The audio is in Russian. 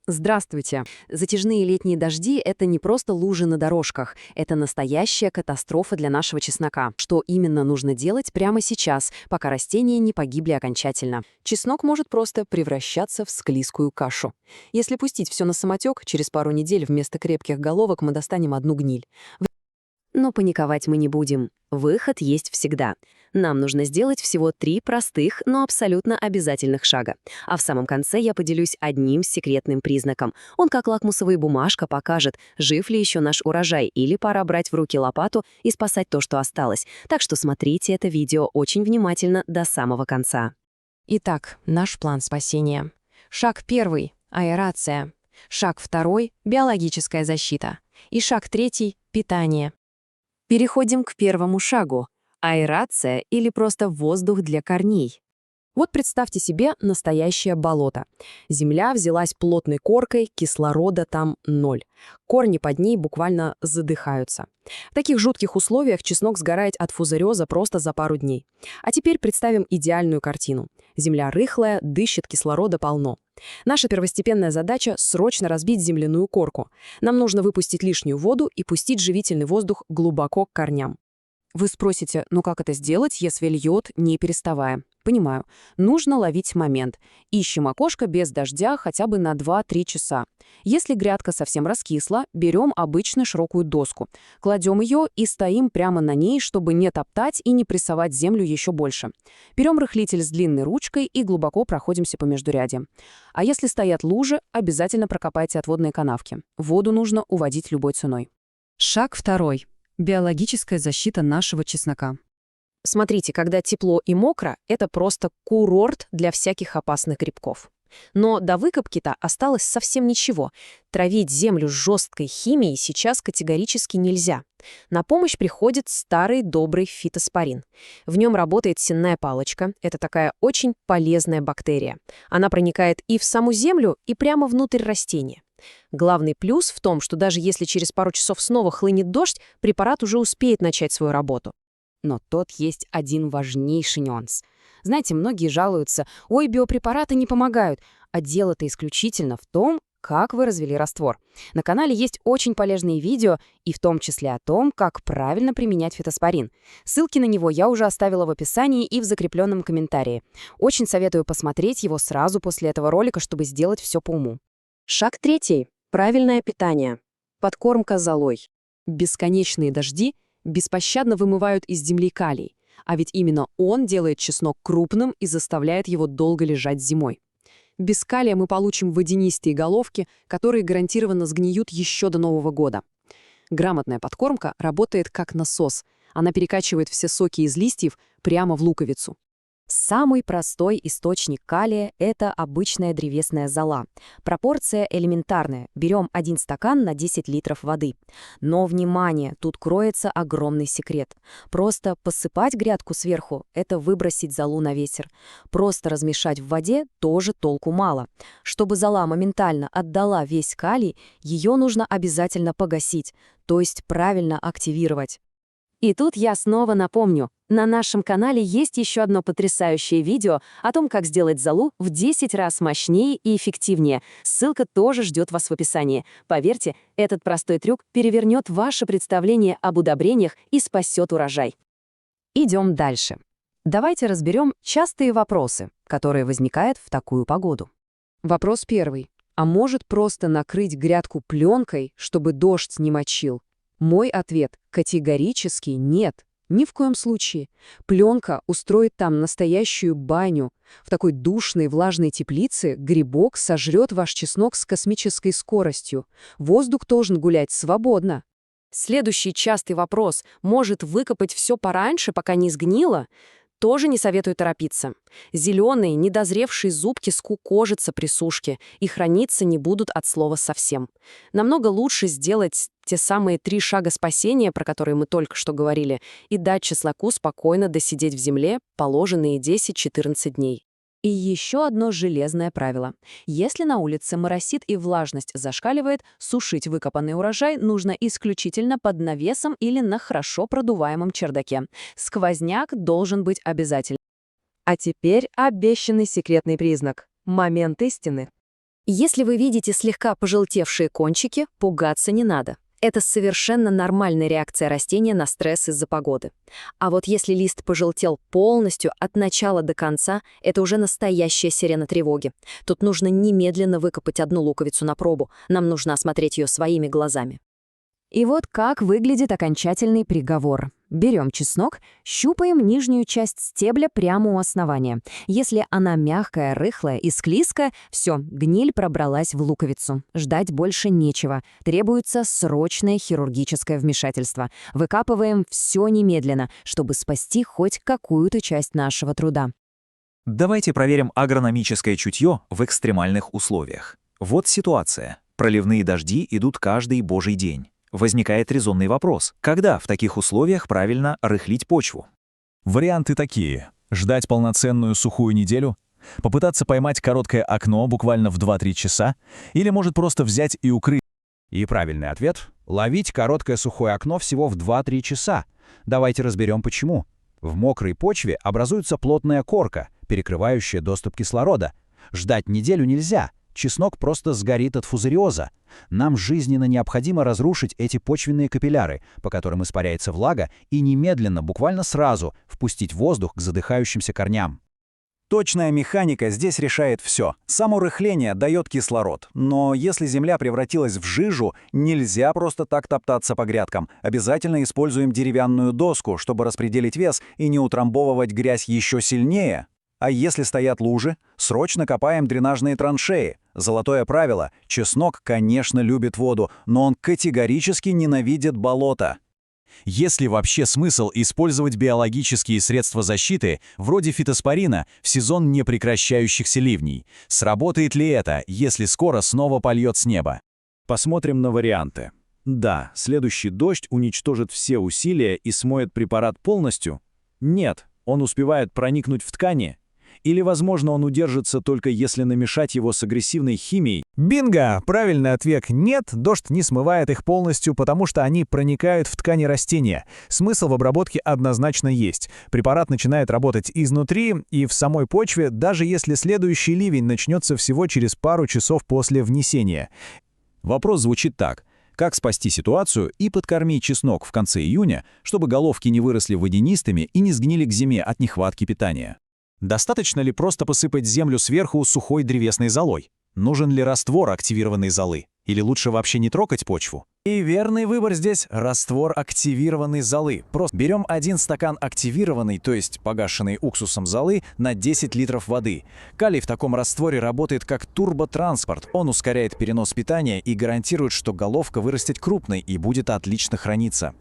Здравствуйте. Затяжные летние дожди– это не просто лужи на дорожках, это настоящая катастрофа для нашего чеснока. Что именно нужно делать прямо сейчас, пока растения не погибли окончательно? Чеснок может просто превращаться в склизкую кашу. Если пустить все на самотек, через пару недель вместо крепких головок мы достанем одну гниль. Но паниковать мы не будем. Выход есть всегда. Нам нужно сделать всего 3 простых, но абсолютно обязательных шага. А в самом конце я поделюсь одним секретным признаком. Он как лакмусовая бумажка покажет, жив ли еще наш урожай, или пора брать в руки лопату и спасать то, что осталось. Так что смотрите это видео очень внимательно до самого конца. Итак, наш план спасения. Шаг 1 – аэрация. Шаг 2 – биологическая защита. И шаг 3 – питание. Переходим к первому шагу – аэрация или просто воздух для корней. Вот представьте себе настоящее болото. Земля взялась плотной коркой, кислорода там 0. Корни под ней буквально задыхаются. В таких жутких условиях чеснок сгорает от фузариоза просто за пару дней. А теперь представим идеальную картину. Земля рыхлая, дышит, кислорода полно. Наша первостепенная задача – срочно разбить земляную корку. Нам нужно выпустить лишнюю воду и пустить живительный воздух глубоко к корням. Вы спросите, ну как это сделать, если льет, не переставая? Понимаю. Нужно ловить момент. Ищем окошко без дождя хотя бы на 2-3 часа. Если грядка совсем раскисла, берем обычную широкую доску, кладем ее и стоим прямо на ней, чтобы не топтать и не прессовать землю еще больше. Берем рыхлитель с длинной ручкой и глубоко проходимся по междурядьям. А если стоят лужи, обязательно прокопайте отводные канавки. Воду нужно уводить любой ценой. Шаг 2. Биологическая защита нашего чеснока. Смотрите, когда тепло и мокро, это просто курорт для всяких опасных грибков. Но до выкопки-то осталось совсем ничего. Травить землю жесткой химией сейчас категорически нельзя. На помощь приходит старый добрый фитоспорин. В нем работает сенная палочка. Это такая очень полезная бактерия. Она проникает и в саму землю, и прямо внутрь растения. Главный плюс в том, что даже если через пару часов снова хлынет дождь, препарат уже успеет начать свою работу. Но тут есть один важнейший нюанс. Знаете, многие жалуются, ой, биопрепараты не помогают, а дело-то исключительно в том, как вы развели раствор. На канале есть очень полезные видео, и в том числе о том, как правильно применять фитоспорин. Ссылки на него я уже оставила в описании и в закрепленном комментарии. Очень советую посмотреть его сразу после этого ролика, чтобы сделать все по уму. Шаг 3. Правильное питание. Подкормка золой. Бесконечные дожди беспощадно вымывают из земли калий, а ведь именно он делает чеснок крупным и заставляет его долго лежать зимой. Без калия мы получим водянистые головки, которые гарантированно сгниют еще до Нового года. Грамотная подкормка работает как насос. Она перекачивает все соки из листьев прямо в луковицу. Самый простой источник калия – это обычная древесная зола. Пропорция элементарная. Берем 1 стакан на 10 литров воды. Но, внимание, тут кроется огромный секрет. Просто посыпать грядку сверху – это выбросить золу на ветер. Просто размешать в воде тоже толку мало. Чтобы зола моментально отдала весь калий, ее нужно обязательно погасить, то есть правильно активировать. И тут я снова напомню, на нашем канале есть еще одно потрясающее видео о том, как сделать золу в 10 раз мощнее и эффективнее. Ссылка тоже ждет вас в описании. Поверьте, этот простой трюк перевернет ваше представление об удобрениях и спасет урожай. Идем дальше. Давайте разберем частые вопросы, которые возникают в такую погоду. Вопрос 1. А может просто накрыть грядку пленкой, чтобы дождь не мочил? Мой ответ – категорически нет. Ни в коем случае. Пленка устроит там настоящую баню. В такой душной влажной теплице грибок сожрет ваш чеснок с космической скоростью. Воздух должен гулять свободно. Следующий частый вопрос – может выкопать все пораньше, пока не сгнило? Тоже не советую торопиться. Зеленые, недозревшие зубки скукожатся при сушке и храниться не будут от слова совсем. Намного лучше сделать те самые 3 шага спасения, про которые мы только что говорили, и дать чесноку спокойно досидеть в земле положенные 10-14 дней. И еще одно железное правило. Если на улице моросит и влажность зашкаливает, сушить выкопанный урожай нужно исключительно под навесом или на хорошо продуваемом чердаке. Сквозняк должен быть обязательно. А теперь обещанный секретный признак – момент истины. Если вы видите слегка пожелтевшие кончики, пугаться не надо. Это совершенно нормальная реакция растения на стресс из-за погоды. А вот если лист пожелтел полностью от начала до конца, это уже настоящая сирена тревоги. Тут нужно немедленно выкопать одну луковицу на пробу. Нам нужно осмотреть ее своими глазами. И вот как выглядит окончательный приговор. Берем чеснок, щупаем нижнюю часть стебля прямо у основания. Если она мягкая, рыхлая и склизкая, все, гниль пробралась в луковицу. Ждать больше нечего. Требуется срочное хирургическое вмешательство. Выкапываем все немедленно, чтобы спасти хоть какую-то часть нашего труда. Давайте проверим агрономическое чутье в экстремальных условиях. Вот ситуация. Проливные дожди идут каждый божий день. Возникает резонный вопрос: когда в таких условиях правильно рыхлить почву? Варианты такие: ждать полноценную сухую неделю, попытаться поймать короткое окно буквально в 2-3 часа, или может просто взять и укрыть. И правильный ответ — ловить короткое сухое окно всего в 2-3 часа. Давайте разберем почему. В мокрой почве образуется плотная корка, перекрывающая доступ кислорода. Ждать неделю нельзя. Чеснок просто сгорит от фузариоза. Нам жизненно необходимо разрушить эти почвенные капилляры, по которым испаряется влага, и немедленно, буквально сразу, впустить воздух к задыхающимся корням. Точная механика здесь решает все. Само рыхление дает кислород. Но если земля превратилась в жижу, нельзя просто так топтаться по грядкам. Обязательно используем деревянную доску, чтобы распределить вес и не утрамбовывать грязь еще сильнее. А если стоят лужи, срочно копаем дренажные траншеи. Золотое правило: чеснок, конечно, любит воду, но он категорически ненавидит болото. Есть ли вообще смысл использовать биологические средства защиты, вроде фитоспорина, в сезон непрекращающихся ливней? Сработает ли это, если скоро снова польет с неба? Посмотрим на варианты. Да, следующий дождь уничтожит все усилия и смоет препарат полностью? Нет, он успевает проникнуть в ткани. Или, возможно, он удержится только если намешать его с агрессивной химией? Бинго! Правильный ответ – нет, дождь не смывает их полностью, потому что они проникают в ткани растения. Смысл в обработке однозначно есть. Препарат начинает работать изнутри и в самой почве, даже если следующий ливень начнется всего через пару часов после внесения. Вопрос звучит так. Как спасти ситуацию и подкормить чеснок в конце июня, чтобы головки не выросли водянистыми и не сгнили к зиме от нехватки питания? Достаточно ли просто посыпать землю сверху сухой древесной золой? Нужен ли раствор активированной золы? Или лучше вообще не трогать почву? И верный выбор здесь – раствор активированной золы. Просто берем 1 стакан активированной, то есть погашенной уксусом золы, на 10 литров воды. Калий в таком растворе работает как турботранспорт. Он ускоряет перенос питания и гарантирует, что головка вырастет крупной и будет отлично храниться.